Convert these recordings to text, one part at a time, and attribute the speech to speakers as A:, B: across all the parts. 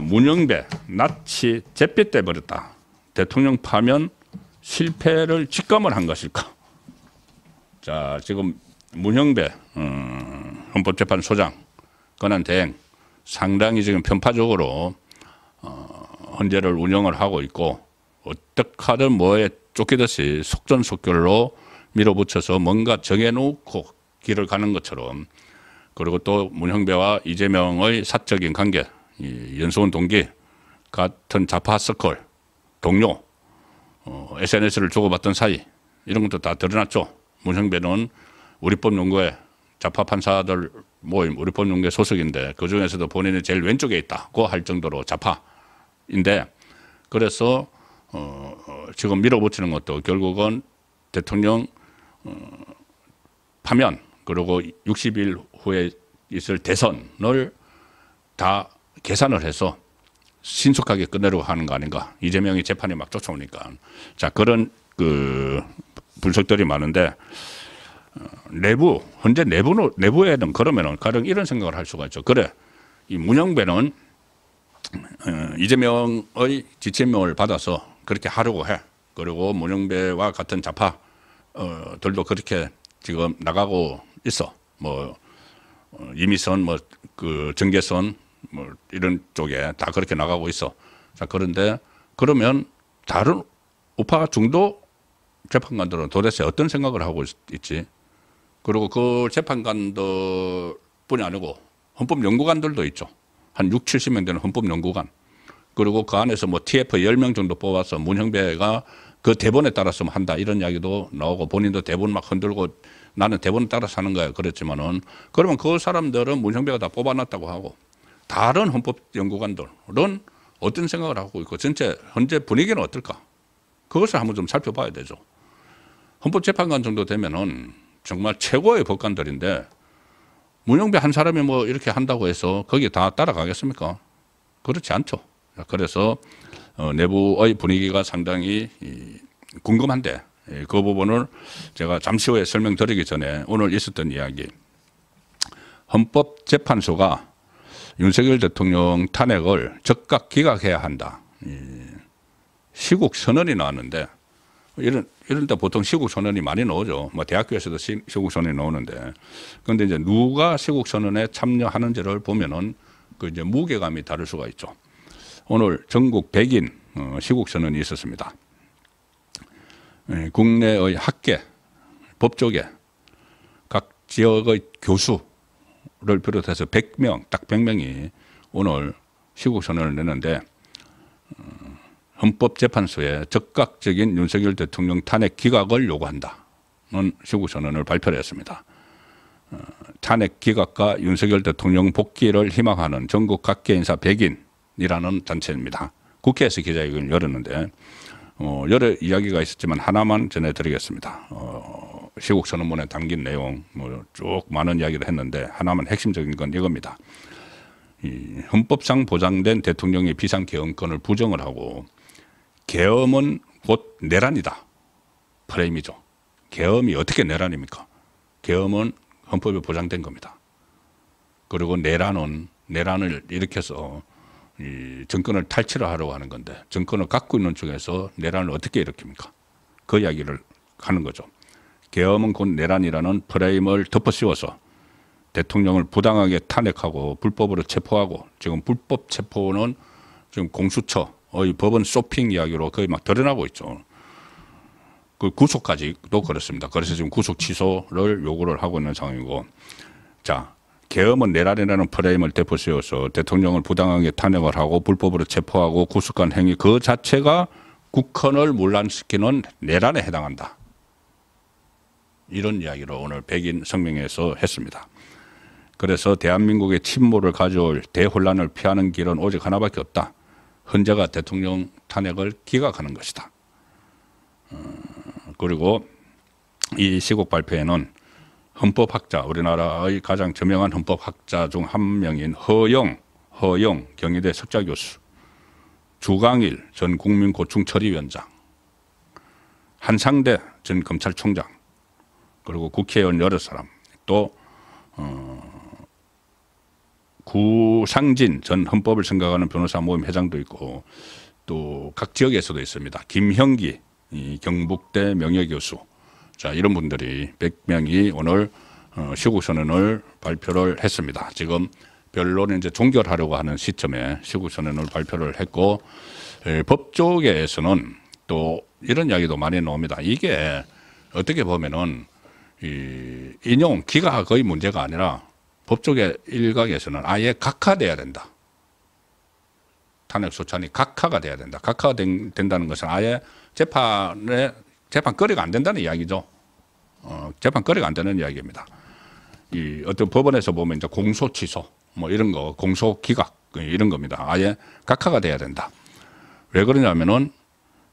A: 문영배 낯이 잿빛 돼버렸다. 대통령 파면 실패를 직감을 한 것일까? 자, 지금 문영배 헌법재판소장 권한대행 상당히 지금 편파적으로 헌재를 운영을 하고 있고 어떻게 하든 뭐에 쫓기듯이 속전속결로 밀어붙여서 뭔가 정해놓고 길을 가는 것처럼, 그리고 또 문형배와 이재명의 사적인 관계, 이 연수원 동기 같은 좌파 서클 동료, SNS를 주고받던 사이, 이런 것도 다 드러났죠. 문형배는 우리법연구회 좌파 판사들 모임 우리법연구회 소속인데 그 중에서도 본인이 제일 왼쪽에 있다고 할 정도로 좌파인데, 그래서 지금 밀어붙이는 것도 결국은 대통령 파면 그리고 60일 후에 있을 대선을 다 계산을 해서 신속하게 끝내려고 하는 거 아닌가. 이재명이 재판이 막 쫓아오니까. 자, 그런 분석들이 많은데, 현재 내부에는 그러면은 가령 이런 생각을 할 수가 있죠. 그래, 이 문영배는 이재명의 지침명을 받아서 그렇게 하려고 해. 그리고 문영배와 같은 좌파들도 그렇게 지금 나가고 있어. 뭐 이미선, 정계선 이런 쪽에 다 그렇게 나가고 있어. 자, 그런데 그러면 다른 우파 중도 재판관들은 도대체 어떤 생각을 하고 있지? 그리고 그 재판관들뿐이 아니고 헌법연구관들도 있죠. 한 6, 70명 되는 헌법연구관. 그리고 그 안에서 뭐 TF 10명 정도 뽑아서 문형배가 그 대본에 따라서 한다, 이런 이야기도 나오고, 본인도 대본 막 흔들고 나는 대본에 따라서 하는 거야 그랬지만은, 그러면 그 사람들은 문형배가 다 뽑아놨다고 하고, 다른 헌법연구관들은 어떤 생각을 하고 있고 전체 현재 분위기는 어떨까? 그것을 한번 좀 살펴봐야 되죠. 헌법재판관 정도 되면은 정말 최고의 법관들인데 문영배 한 사람이 뭐 이렇게 한다고 해서 거기에 다 따라가겠습니까? 그렇지 않죠. 그래서 내부의 분위기가 상당히 궁금한데, 그 부분을 제가 잠시 후에 설명드리기 전에 오늘 있었던 이야기, 헌법재판소가 윤석열 대통령 탄핵을 즉각 기각해야 한다. 시국 선언이 나왔는데, 이런 때 보통 시국 선언이 많이 나오죠. 뭐 대학교에서도 시국 선언이 나오는데, 그런데 이제 누가 시국 선언에 참여하는지를 보면은 그 이제 무게감이 다를 수가 있죠. 오늘 전국 100인 시국 선언이 있었습니다. 국내의 학계, 법조계, 각 지역의 교수를 비롯해서 100명, 딱 100명이 오늘 시국 선언을 내는데, 헌법재판소에 즉각적인 윤석열 대통령 탄핵 기각을 요구한다는 시국 선언을 발표를 했습니다. 탄핵 기각과 윤석열 대통령 복귀를 희망하는 전국 각계 인사 100인이라는 단체입니다. 국회에서 기자회견을 열었는데 여러 이야기가 있었지만 하나만 전해드리겠습니다. 시국 선언문에 담긴 내용 쭉 많은 이야기를 했는데 하나만 핵심적인 건 이겁니다. 이 헌법상 보장된 대통령의 비상계엄권을 부정을 하고, 계엄은 곧 내란이다. 프레임이죠. 계엄이 어떻게 내란입니까? 계엄은 헌법에 보장된 겁니다. 그리고 내란을 일으켜서 이 정권을 탈취를 하려고 하는 건데, 정권을 갖고 있는 중에서 내란을 어떻게 일으킵니까? 그 이야기를 하는 거죠. 계엄은 곧 내란이라는 프레임을 덮어씌워서 대통령을 부당하게 탄핵하고 불법으로 체포하고, 지금 불법 체포는 지금 공수처의 법원 쇼핑 이야기로 거의 막 드러나고 있죠. 그 구속까지도 그렇습니다. 그래서 지금 구속 취소를 요구를 하고 있는 상황이고, 자, 계엄은 내란이라는 프레임을 덮어씌워서 대통령을 부당하게 탄핵을 하고 불법으로 체포하고 구속한 행위 그 자체가 국헌을 문란시키는 내란에 해당한다. 이런 이야기를 오늘 백인 성명에서 했습니다. 그래서 대한민국의 침몰을 가져올 대혼란을 피하는 길은 오직 하나밖에 없다. 헌재가 대통령 탄핵을 기각하는 것이다. 그리고 이 시국 발표에는 헌법학자, 우리나라의 가장 저명한 헌법학자 중 한 명인 허영 경희대 석좌교수, 주강일 전 국민고충처리위원장, 한상대 전 검찰총장, 그리고 국회의원 여러 사람, 또 구상진 전 헌법을 생각하는 변호사 모임 회장도 있고 또 각 지역에서도 있습니다. 김형기 이 경북대 명예교수 자 이런 분들이 100명이 오늘 시국선언을 발표를 했습니다. 지금 변론을 이제 종결하려고 하는 시점에 시국선언을 발표를 했고 법조계에서는 또 이런 이야기도 많이 나옵니다. 이게 어떻게 보면은 이 인용 기각의 문제가 아니라 법조계 일각에서는 아예 각하돼야 된다. 탄핵 소추안이 각하가 돼야 된다. 각하가 된다는 것은 아예 재판거리가 안 된다는 이야기죠. 재판거리가 안 되는 이야기입니다. 이 어떤 법원에서 보면 이제 공소 취소 뭐 이런 거 공소 기각 이런 겁니다. 아예 각하가 돼야 된다. 왜 그러냐면은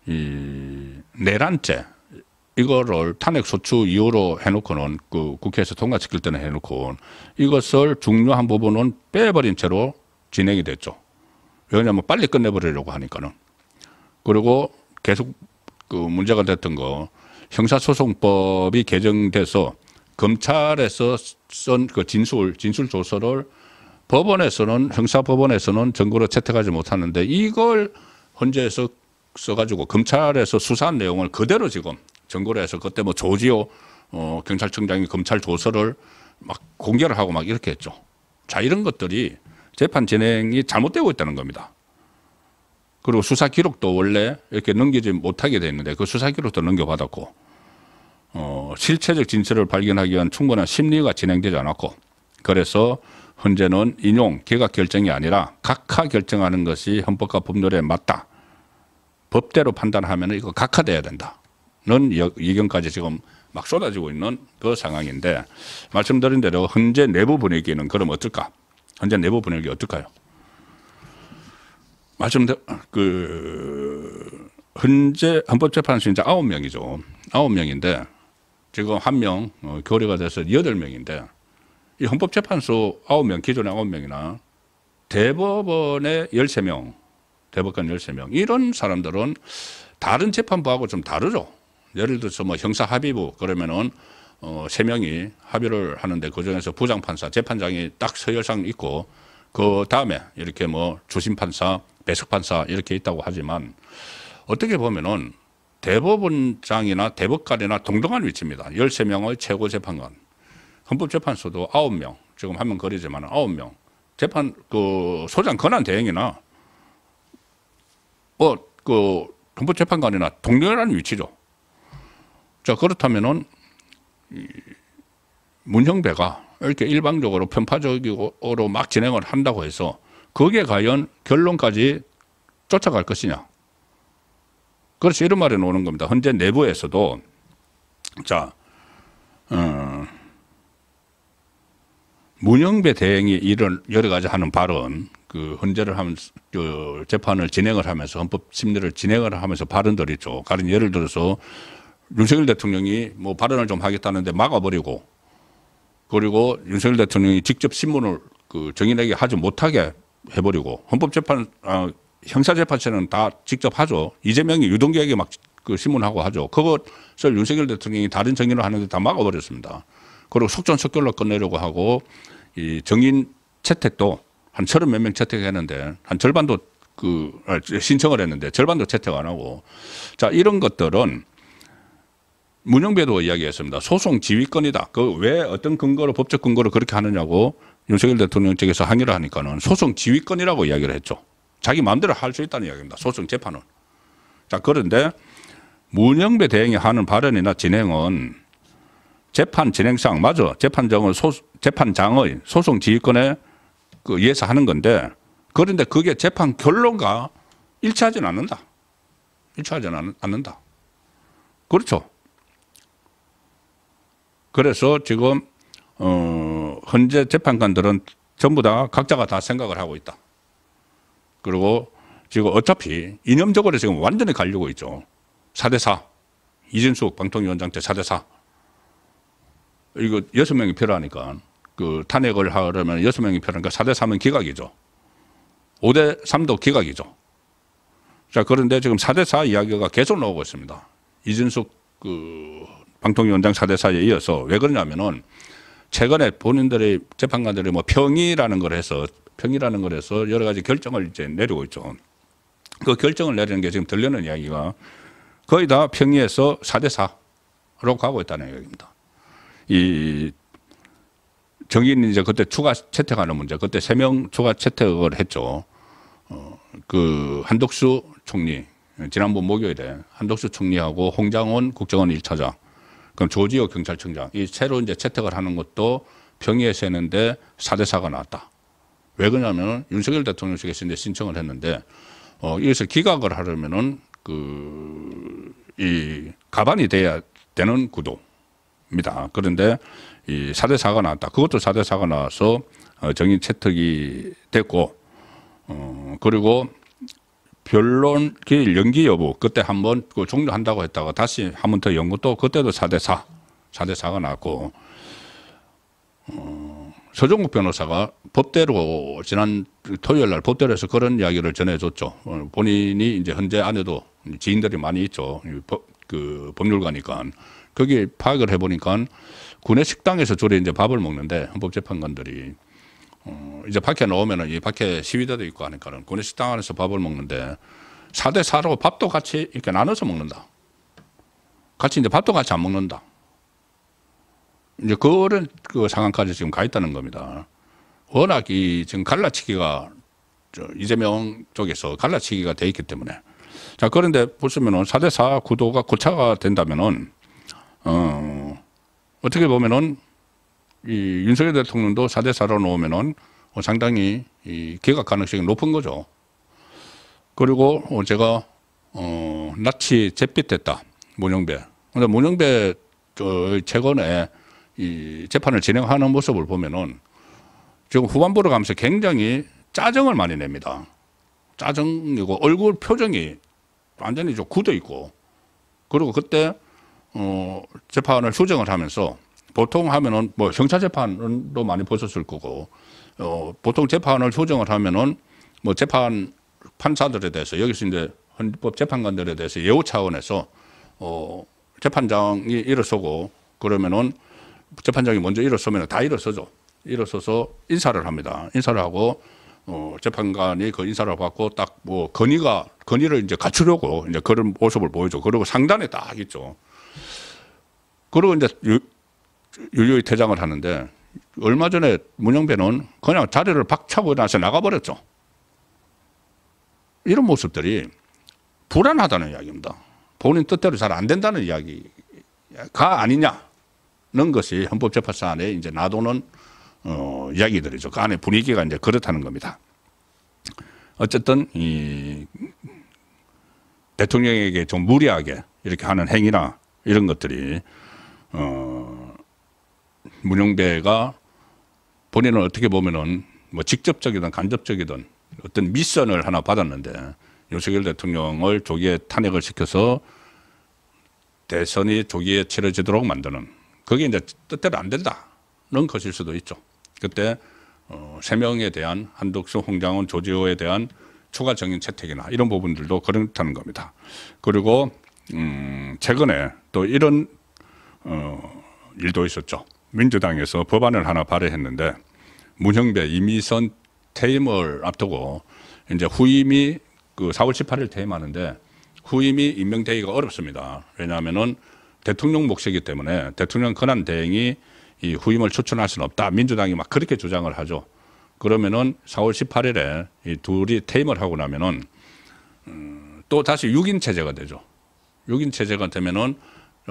A: 이 내란죄 이거를 탄핵 소추 이유로 해놓고는 그 국회에서 통과시킬 때는 해놓고 이것을 중요한 부분은 빼버린 채로 진행이 됐죠. 왜냐하면 빨리 끝내버리려고 하니까는. 그리고 계속 그 문제가 됐던 거 형사소송법이 개정돼서 검찰에서 쓴 그 진술 조서를 법원에서는 형사법원에서는 증거로 채택하지 못하는데 이걸 헌재에서 써가지고 검찰에서 수사한 내용을 그대로 지금 증거로 해서 그때 뭐 조지호 경찰청장이 검찰 조서를 막 공개를 하고 막 이렇게 했죠. 자 이런 것들이 재판 진행이 잘못되고 있다는 겁니다. 그리고 수사 기록도 원래 이렇게 넘기지 못하게 돼 있는데 그 수사 기록도 넘겨받았고 실체적 진실을 발견하기 위한 충분한 심리가 진행되지 않았고 그래서 현재는 인용 기각 결정이 아니라 각하 결정하는 것이 헌법과 법률에 맞다. 법대로 판단하면 이거 각하돼야 된다는 의견까지 지금 막 쏟아지고 있는 그 상황인데 말씀드린 대로 현재 내부 분위기는 그럼 어떨까? 현재 내부 분위기 어떨까요? 현재 헌법재판소 이제 9명이죠. 9명인데 지금 1명 교류가 돼서 8명인데 이 헌법재판소 9명, 기존의 9명이나 대법원의 13명, 대법관 13명 이런 사람들은 다른 재판부하고 좀 다르죠. 예를 들어서 뭐 형사합의부 그러면은 3명이 합의를 하는데 그중에서 부장판사, 재판장이 딱 서열상 있고 그 다음에 이렇게 뭐 주심판사, 배석판사 이렇게 있다고 하지만 어떻게 보면은 대법원장이나 대법관이나 동등한 위치입니다. 13명의 최고재판관. 헌법재판소도 9명, 지금 1명 거리지만 9명. 재판, 소장 권한 대행이나 헌법재판관이나 동등한 위치죠. 자, 그렇다면은 문형배가 이렇게 일방적으로 편파적으로 막 진행을 한다고 해서 거기에 과연 결론까지 쫓아갈 것이냐. 그래서 이런 말이 나오는 겁니다. 현재 내부에서도 자, 문형배 대행이 이런 여러 가지 하는 발언, 그 헌재를 하면서 그 재판을 진행을 하면서 헌법 심리를 진행을 하면서 발언들이 있죠. 가령 예를 들어서 윤석열 대통령이 뭐 발언을 좀 하겠다는데 막아버리고 그리고 윤석열 대통령이 직접 신문을 그 정인에게 하지 못하게 해버리고 형사재판처는 다 직접 하죠. 이재명이 유동규에게 막 그 신문하고 하죠. 그것을 윤석열 대통령이 다른 정인을 하는데 다 막아버렸습니다. 그리고 속전속결로 끝내려고 하고 이 정인 채택도 한 30몇 명 채택했는데 한 절반도 신청을 했는데 절반도 채택 안 하고 자 이런 것들은 문형배도 이야기했습니다. 소송 지휘권이다. 그 왜 어떤 근거로 법적 근거로 그렇게 하느냐고 윤석열 대통령 측에서 항의를 하니까는 소송 지휘권이라고 이야기를 했죠. 자기 마음대로 할 수 있다는 이야기입니다. 소송 재판은. 자 그런데 문형배 대행이 하는 발언이나 진행은 재판 진행상 맞아. 재판장의 소송 지휘권에 의해서 하는 건데 그런데 그게 재판 결론과 일치하지는 않는다. 일치하지는 않는다. 그렇죠. 그래서 지금 현재 재판관들은 전부 다 각자가 다 생각을 하고 있다. 그리고 지금 어차피 이념적으로 지금 완전히 갈리고 있죠. 4대4 이진숙 방통위원장 때 4대4 이거 6명이 필요하니까 그 탄핵을 하려면 6명이 필요하니까 4대3은 기각이죠. 5대3도 기각이죠. 자 그런데 지금 4대4 이야기가 계속 나오고 있습니다. 이진숙 방통위원장 4대4에 이어서 왜 그러냐면은 최근에 본인들의 재판관들이 뭐 평의라는 걸 해서 여러 가지 결정을 이제 내리고 있죠. 그 결정을 내리는 게 지금 들리는 이야기가 거의 다 평의에서 4대4로 가고 있다는 이야기입니다. 이 정의는 이제 그때 추가 채택하는 문제, 그때 3명 추가 채택을 했죠. 그 한덕수 총리, 지난번 목요일에 한덕수 총리하고 홍장원 국정원 1차장, 그럼 조지호 경찰청장, 이 새로 이제 채택을 하는 것도 평의에서 했는데 4대4가 나왔다. 왜 그러냐면 윤석열 대통령 측에서 이제 신청을 했는데, 이것을 기각을 하려면은 이 가반이 돼야 되는 구도입니다. 그런데 이 4대4가 나왔다. 그것도 4대4가 나와서 정의 채택이 됐고, 그리고 변론 기일 연기 여부, 그때 한번 종료한다고 했다가 다시 한 번 더 연 것도 그때도 4대4가 나왔고, 서종국 변호사가 법대로 지난 토요일 날 법대로 해서 그런 이야기를 전해줬죠. 본인이 이제 현재 안에도 지인들이 많이 있죠. 그 법률가니까. 거기 파악을 해보니까 군내 식당에서 주로 이제 밥을 먹는데 헌법재판관들이 이제 밖에 나오면은 이 밖에 시위대도 있고 하니까는 군내 식당 안에서 밥을 먹는데 4대4로 밥도 같이 이렇게 나눠서 먹는다. 같이 이제 밥도 같이 안 먹는다. 이제 그런 그 상황까지 지금 가 있다는 겁니다. 워낙 이 지금 갈라치기가 이재명 쪽에서 갈라치기가 돼 있기 때문에. 자, 그런데 보시면은 4대4 구도가 고차가 된다면은, 어떻게 보면은 이 윤석열 대통령도 4대4로 놓으면은 상당히 이 기각 가능성이 높은 거죠. 그리고 제가, 낯이 잿빛됐다. 문영배. 근데 문영배 최근에 이 재판을 진행하는 모습을 보면은 지금 후반부로 가면서 굉장히 짜증을 많이 냅니다. 짜증이고 얼굴 표정이 완전히 좀 굳어 있고, 그리고 그때 재판을 휴정을 하면서 보통 하면은 뭐 형사 재판도 많이 보셨을 거고, 보통 재판을 휴정을 하면은 뭐 재판 판사들에 대해서 여기서 이제 헌법 재판관들에 대해서 예우 차원에서 재판장이 일어서고 그러면은 재판장이 먼저 일어서면 다 일어서죠. 일어서서 인사를 합니다. 인사를 하고 재판관이 그 인사를 받고 딱 뭐 건의를 이제 갖추려고 이제 그런 모습을 보여줘. 그리고 상단에 딱 있죠. 그리고 이제 유유히 퇴장을 하는데 얼마 전에 문영배는 그냥 자리를 박차고 나서 나가버렸죠. 이런 모습들이 불안하다는 이야기입니다. 본인 뜻대로 잘 안 된다는 이야기가 아니냐는 것이 헌법재판소안에 이제 놔두는 이야기들이죠. 그 안에 분위기가 이제 그렇다는 겁니다. 어쨌든 이 대통령에게 좀 무리하게 이렇게 하는 행위나 이런 것들이 문영배가 본인은 어떻게 보면은 뭐 직접적이든 간접적이든 어떤 미션을 하나 받았는데 윤석열 대통령을 조기에 탄핵을 시켜서 대선이 조기에 치러지도록 만드는, 그게 이제 뜻대로 안 된다는 것일 수도 있죠. 그때 3명에 대한 한덕수, 홍장원, 조지호에 대한 추가 정인 채택이나 이런 부분들도 그렇다는 겁니다. 그리고 최근에 또 이런 일도 있었죠. 민주당에서 법안을 하나 발의했는데 문형배, 이미선 퇴임을 앞두고 이제 후임이 그 4월 18일 퇴임하는데 후임이 임명되기가 어렵습니다. 왜냐하면은 대통령 몫이기 때문에 대통령 권한 대행이 이 후임을 추천할 수는 없다. 민주당이 막 그렇게 주장을 하죠. 그러면은 4월 18일에 이 둘이 퇴임을 하고 나면은 또 다시 6인 체제가 되죠. 6인 체제가 되면은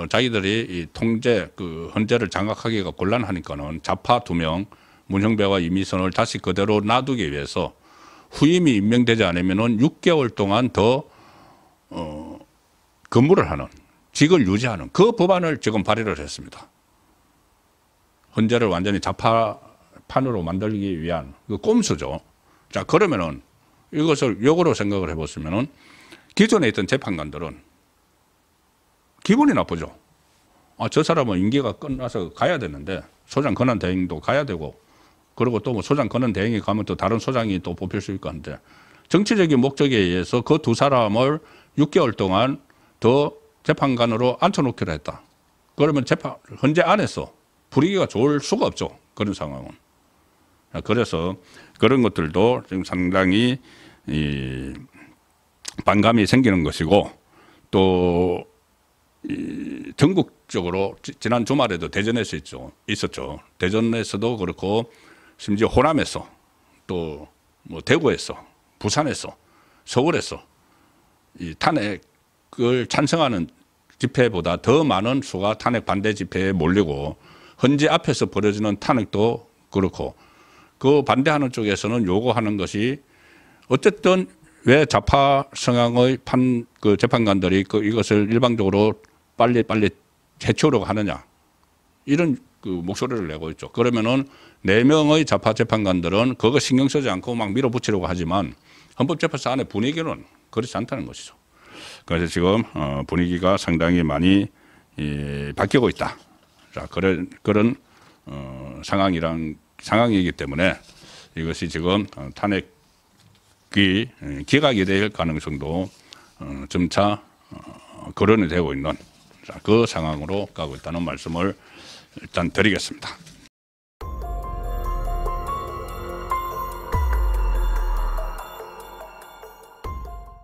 A: 자기들이 이 통제 그 헌재를 장악하기가 곤란하니까는 좌파 2명 문형배와 이미선을 다시 그대로 놔두기 위해서 후임이 임명되지 않으면은 6개월 동안 더 근무를 하는, 직을 유지하는 그 법안을 지금 발의를 했습니다. 헌재를 완전히 좌파판으로 만들기 위한 그 꼼수죠. 자, 그러면은 이것을 역으로 생각을 해보시면은 기존에 있던 재판관들은 기분이 나쁘죠. 아, 저 사람은 임기가 끝나서 가야 되는데 소장 권한 대행도 가야 되고, 그리고 또 뭐 소장 권한 대행이 가면 또 다른 소장이 또 뽑힐 수 있고 한데 정치적인 목적에 의해서 그 두 사람을 6개월 동안 더 재판관으로 앉혀놓기로 했다. 그러면 헌재 안에서 분위기가 좋을 수가 없죠. 그런 상황은. 그래서 그런 것들도 지금 상당히 반감이 생기는 것이고, 또 전국적으로 지난 주말에도 대전에서 있었죠. 대전에서도 그렇고 심지어 호남에서 또 뭐 대구에서 부산에서 서울에서 이 탄핵을 찬성하는 집회보다 더 많은 수가 탄핵 반대 집회에 몰리고, 헌재 앞에서 벌어지는 탄핵도 그렇고, 그 반대하는 쪽에서는 요구하는 것이 어쨌든 왜 좌파 성향의 그 재판관들이 이것을 일방적으로 빨리 해치우려고 하느냐, 이런 그 목소리를 내고 있죠. 그러면은 4명의 좌파 재판관들은 그거 신경 쓰지 않고 막 밀어붙이려고 하지만 헌법재판소 안에 분위기는 그렇지 않다는 것이죠. 그래서 지금 분위기가 상당히 많이 바뀌고 있다. 자, 그런 상황이기 때문에 이것이 지금 탄핵이 기각이 될 가능성도 점차 거론이 되고 있는 그 상황으로 가고 있다는 말씀을 일단 드리겠습니다.